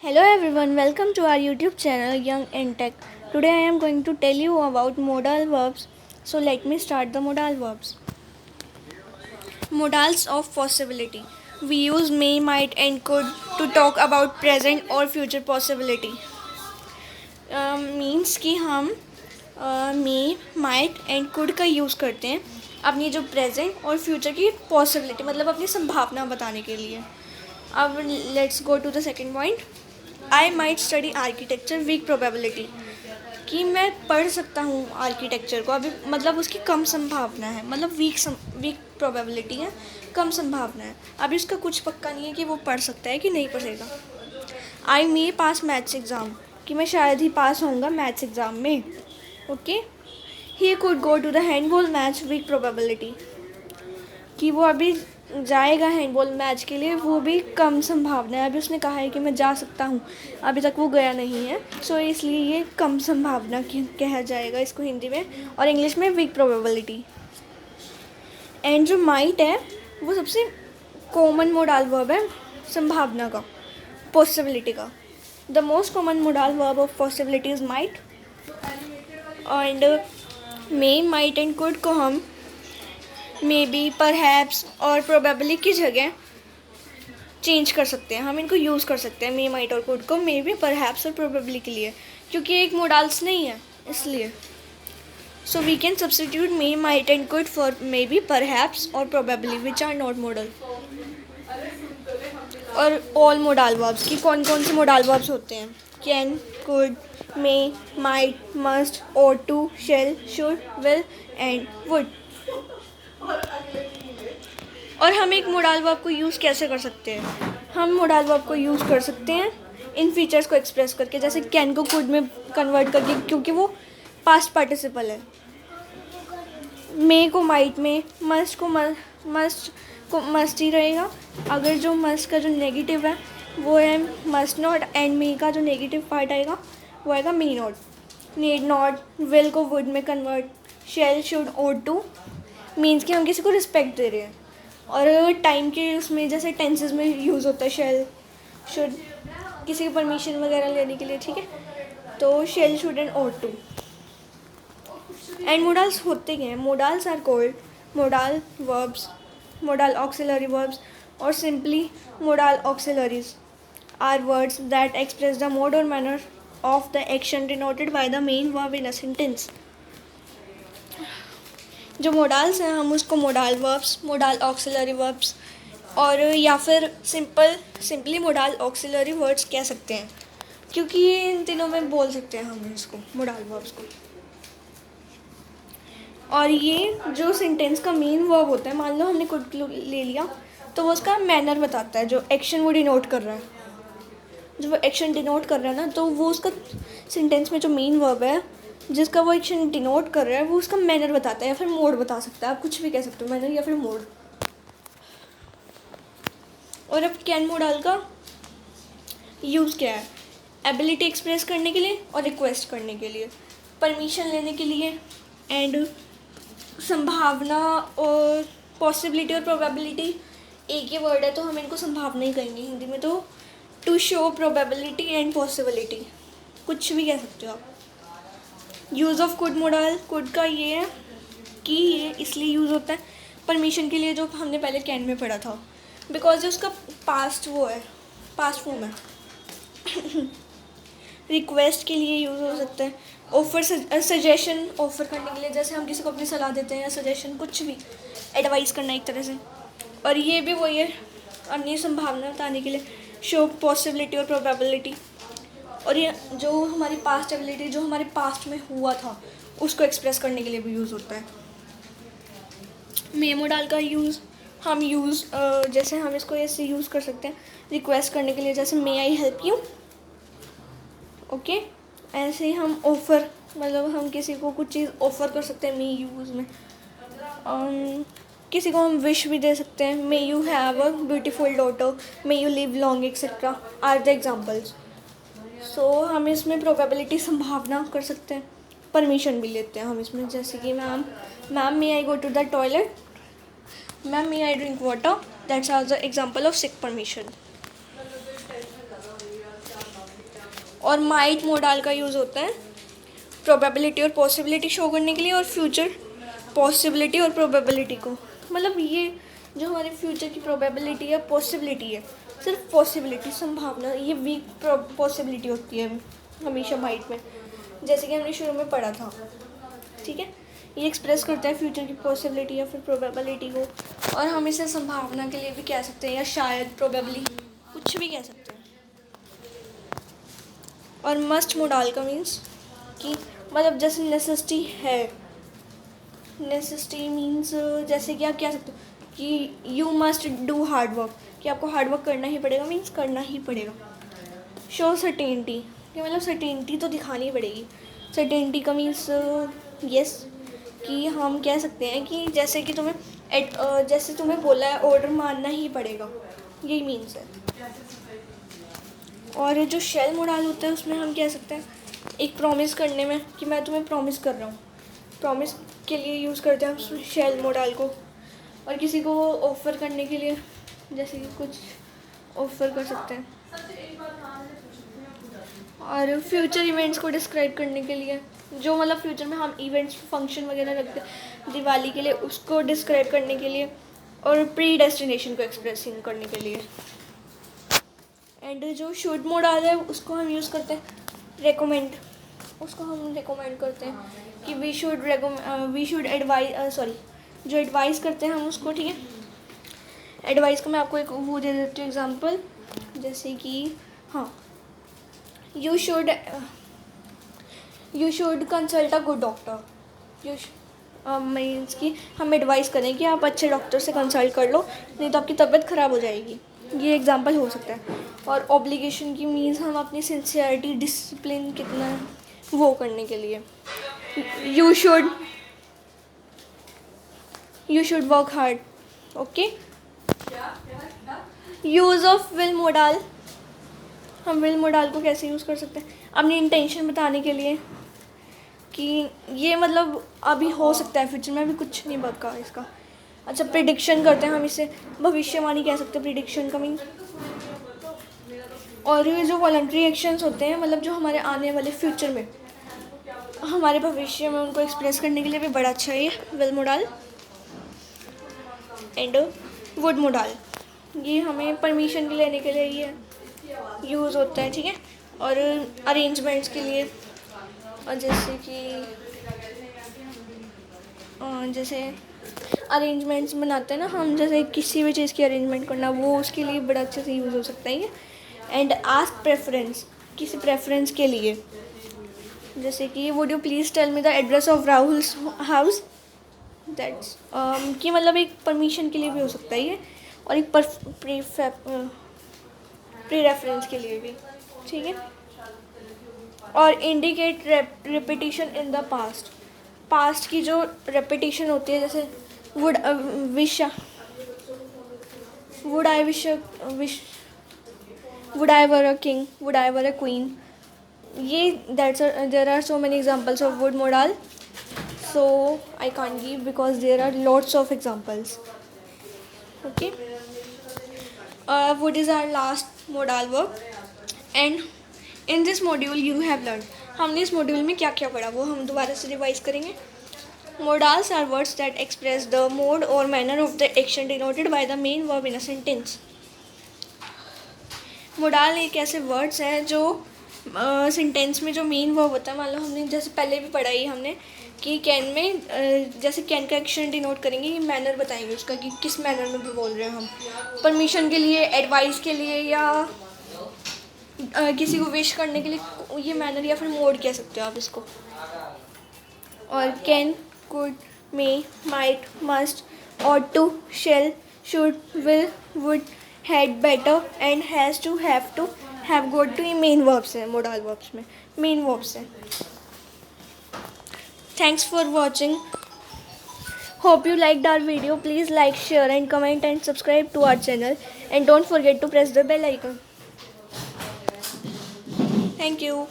Hello everyone, welcome to our YouTube channel Young and Tech. Today I am going to tell you about modal verbs. So let me start the modal verbs. Modals of possibility. We use may, might and could to talk about present or future possibility. Means कि हम may, might and could का use करते हैं अपनी जो present और future की possibility मतलब अपनी संभावना बताने के लिए. अब let's go to the second point. I might study architecture weak probability कि मैं पढ़ सकता हूँ आर्किटेक्चर को अभी मतलब उसकी कम संभावना है मतलब वीक प्रोबेबिलिटी है, कम संभावना है. अभी उसका कुछ पक्का नहीं है कि वो पढ़ सकता है कि नहीं पढ़ेगा. आई मे पास मैथ्स एग्ज़ाम कि मैं शायद ही पास होऊंगा मैथ्स एग्ज़ाम में. Okay. He could go to the handball match weak probability कि वो अभी जाएगा हैंडबॉल मैच के लिए, वो भी कम संभावना है. अभी उसने कहा है कि मैं जा सकता हूँ, अभी तक वो गया नहीं है. सो इसलिए ये कम संभावना कहा जाएगा इसको हिंदी में, और इंग्लिश में वीक प्रोबेबिलिटी. एंड जो माइट है वो सबसे कॉमन मोडाल वर्ब है संभावना का, पॉसिबिलिटी का. The most common modal verb of possibility is might. And may, might and could को हम मे बी, परहैप्स और प्रोबेबली की जगह चेंज कर सकते हैं. हम इनको यूज़ कर सकते हैं मे, माइट और कुड को मे बी, परहैप्स और प्रोबेबली के लिए, क्योंकि एक मोडाल्स नहीं है इसलिए. So we can substitute may, might and could for maybe, perhaps और probably which are not modal. और ऑल मोडाल वर्ब्स की कौन कौन से मोडाल वर्ब्स होते हैं? Can, could, may, might, must, ought to, shall, should, will and would. और हम एक मोडाल वर्ब को यूज़ कैसे कर सकते हैं? हम मोडाल वर्ब को यूज़ कर सकते हैं इन फीचर्स को एक्सप्रेस करके, जैसे कैन को कुड में कन्वर्ट करके क्योंकि वो पास्ट पार्टिसिपल है. मे को माइट में, मस्ट को मस्ट ही रहेगा. अगर जो मस्ट का जो नेगेटिव है वो है मस्ट नॉट, एंड मे का जो नेगेटिव पार्ट आएगा वो आएगा may not. Need not, will को वुड में convert. Shall, should, ought to means कि हम किसी को रिस्पेक्ट दे रहे हैं. और टाइम के उसमें जैसे टेंसेस में यूज़ होता है शेल, शुड, किसी की परमिशन वगैरह लेने के लिए. ठीक है, तो shall, should and ought to. And modals होते क्या हैं? Modals are called modal verbs, modal auxiliary verbs और simply modal auxiliaries are words that express the mode और manner of the action denoted by the main verb in a sentence. जो modals हैं हम उसको modal verbs, modal auxiliary verbs और या फिर simply modal auxiliary words कह सकते हैं, क्योंकि ये इन तीनों में बोल सकते हैं हम इसको मोडाल वर्ब्स को. और ये जो सेंटेंस का मेन वर्ब होता है, मान लो हमने कुड ले लिया तो वो उसका मैनर बताता है, जो एक्शन वो डिनोट कर रहा है. जो वो एक्शन डिनोट कर रहा है ना, तो वो उसका सेंटेंस में जो मेन वर्ब है जिसका वो एक्शन डिनोट कर रहा है वो उसका मैनर बताता है या फिर मोड बता सकता है. आप कुछ भी कह सकते हो, मैनर या फिर मोड. और अब कैन मोडाल का यूज़ क्या है? एबिलिटी एक्सप्रेस करने के लिए और रिक्वेस्ट करने के लिए, परमिशन लेने के लिए, एंड संभावना और पॉसिबिलिटी और प्रोबेबिलिटी एक ही वर्ड है तो हम इनको संभावना ही कहेंगे हिंदी में. तो to show probability and possibility, कुछ भी कह सकते हो आप. Use of could modal, could का ये है कि ये इसलिए यूज़ होता है परमिशन के लिए, जो हमने पहले कैन में पढ़ा था, बिकॉज उसका पास्ट वो है, पास्ट फॉर्म है. रिक्वेस्ट के लिए यूज़ हो सकता है. ऑफर, सजेशन ऑफर करने के लिए, जैसे हम किसी को अपनी सलाह देते हैं या सजेशन, कुछ भी एडवाइस करना एक तरह से. और ये भी वही है अपनी संभावना बताने के लिए, शो पॉसिबिलिटी और प्रोबेबिलिटी. और ये जो हमारी पास्ट एबिलिटी, जो हमारे पास्ट में हुआ था, उसको एक्सप्रेस करने के लिए भी यूज़ होता है. मे मोडाल का यूज़ हम जैसे हम इसको ऐसे यूज़ कर सकते हैं रिक्वेस्ट करने के लिए, जैसे मे आई हेल्प यू. ओके. ऐसे ही हम ऑफ़र, मतलब हम किसी को कुछ चीज़ ऑफ़र कर सकते हैं मे यूज़ में. किसी को हम विश भी दे सकते हैं, may you have a beautiful daughter, may you live long etcetera are the examples. So हम इसमें प्रोबेबिलिटी संभावना कर सकते हैं. परमिशन भी लेते हैं हम इसमें, जैसे कि ma'am may I go to the toilet, ma'am may I drink water. That's are the example of seek permission. और माइट मोडाल का यूज़ होता है प्रोबेबिलिटी और पॉसिबिलिटी शो करने के लिए, और फ्यूचर पॉसिबिलिटी और प्रोबेबिलिटी को। मतलब ये जो हमारे फ्यूचर की प्रोबेबिलिटी या पॉसिबिलिटी है, सिर्फ पॉसिबिलिटी, संभावना, ये वीक पॉसिबिलिटी होती है हमेशा माइट में, जैसे कि हमने शुरू में पढ़ा था। ठीक है, ये एक्सप्रेस करता है फ्यूचर की पॉसिबिलिटी या फिर प्रोबेबिलिटी को, और हम इसे संभावना के लिए भी कह सकते हैं, या शायद, प्रोबेबली, कुछ भी कह सकते हैं। और मस्ट मोडाल का मीन्स कि मतलब जैसे नेसेसिटी है, नेसेसिटी मीन्स जैसे कि आप कह सकते हो कि you must do hard work, कि आपको हार्ड वर्क करना ही पड़ेगा, मीन्स करना ही पड़ेगा। शो सर्टेनिटी, कि मतलब सर्टेनिटी तो दिखानी पड़ेगी। सर्टेनिटी का मीन्स यस, कि हम कह सकते हैं कि जैसे कि जैसे तुम्हें बोला है ऑर्डर मानना ही पड़ेगा, यही मीन्स है। और जो शेल मोडाल होता है उसमें हम कह सकते हैं एक प्रॉमिस करने में, कि मैं तुम्हें प्रॉमिस कर रहा हूँ, प्रॉमिस के लिए यूज़ करते हैं हम शेल मोडाल को। और किसी को ऑफ़र करने के लिए, जैसे कि कुछ ऑफ़र कर सकते हैं। और फ्यूचर इवेंट्स को डिस्क्राइब करने के लिए, जो मतलब फ्यूचर में हम इवेंट्स फंक्शन वगैरह रखते हैं दिवाली के लिए, उसको डिस्क्राइब करने के लिए, और प्री डेस्टिनेशन को एक्सप्रेसिंग करने के लिए। एंड जो शुड मोडाल है उसको हम यूज़ करते हैं रेकमेंड, उसको हम रिकमेंड करते हैं कि वी शुड एडवाइस, जो एडवाइस करते हैं हम उसको। ठीक है, एडवाइस को मैं आपको एक वो दे देती हूँ एग्जांपल, जैसे कि हाँ, you should consult a good doctor. Means कि हम एडवाइस करें कि आप अच्छे डॉक्टर से कंसल्ट कर लो, नहीं तो आपकी तबीयत ख़राब हो जाएगी। ये एग्जांपल हो सकता है। और ऑब्लिगेशन की मीन्स हम अपनी सिंसियरिटी, डिसिप्लिन कितना है वो करने के लिए। You should work hard. Okay, use of will modal, हम विल मोडाल को कैसे यूज़ कर सकते हैं अपनी इंटेंशन बताने के लिए, कि ये मतलब अभी हो सकता है, फ्यूचर में अभी कुछ नहीं पता इसका। अच्छा, प्रिडिक्शन करते हैं हम, इसे भविष्यवाणी कह सकते हैं प्रिडिक्शन का मीन। और ये जो वॉलंटरी एक्शंस होते हैं, मतलब जो हमारे आने वाले फ्यूचर में, हमारे भविष्य में, उनको एक्सप्रेस करने के लिए भी बड़ा अच्छा है ये will modal. And would modal, ये हमें परमिशन लेने के लिए ये यूज़ होता है। ठीक है, और अरेंजमेंट्स के लिए, और जैसे अरेंजमेंट्स बनाते हैं ना हम, जैसे किसी भी चीज़ की अरेंजमेंट करना, वो उसके लिए बड़ा अच्छे से यूज़ हो सकता है ये। एंड आस्क प्रेफरेंस, किसी प्रेफरेंस के लिए, जैसे कि would you please tell me the address of Rahul's house, that's कि मतलब एक परमिशन के लिए भी हो सकता है ये, और एक प्री रेफरेंस के लिए भी। ठीक है, और indicate repetition in the past, past की जो रेपिटेशन होती है, जैसे would I were a king, would I were a queen, ये there are so many examples of would modal, so I can't give because there are lots of examples. Okay, wood is our last modal verb, and in this module you have learned, हमने इस module में क्या क्या पढ़ा वो हम दोबारा से रिवाइज करेंगे। Modals are words that express the mode or manner of the action denoted by the main verb in a sentence. Modal एक ऐसे वर्ड्स हैं जो सेंटेंस में जो मेन वर्ब होता है, मान लो हमने जैसे पहले भी पढ़ा ही हमने कि कैन में जैसे कैन का एक्शन डिनोट करेंगे, ये मैनर बताएंगे उसका कि किस मैनर में भी बोल रहे हैं हम, परमिशन के लिए, एडवाइस के लिए, या किसी को विश करने के लिए, ये मैनर या फिर मोड कह सकते हो आप इसको। और can, could, may, might, must, ought to, shall, should, will, would, had, better, and has to, have to, have got to, ये मेन वर्ब्स हैं मोडाल वर्ब्स में, मेन वर्ब्स हैं। Thanks for watching. Hope you liked our video. Please like, share and comment and subscribe to our channel, and don't forget to press the bell icon. Thank you.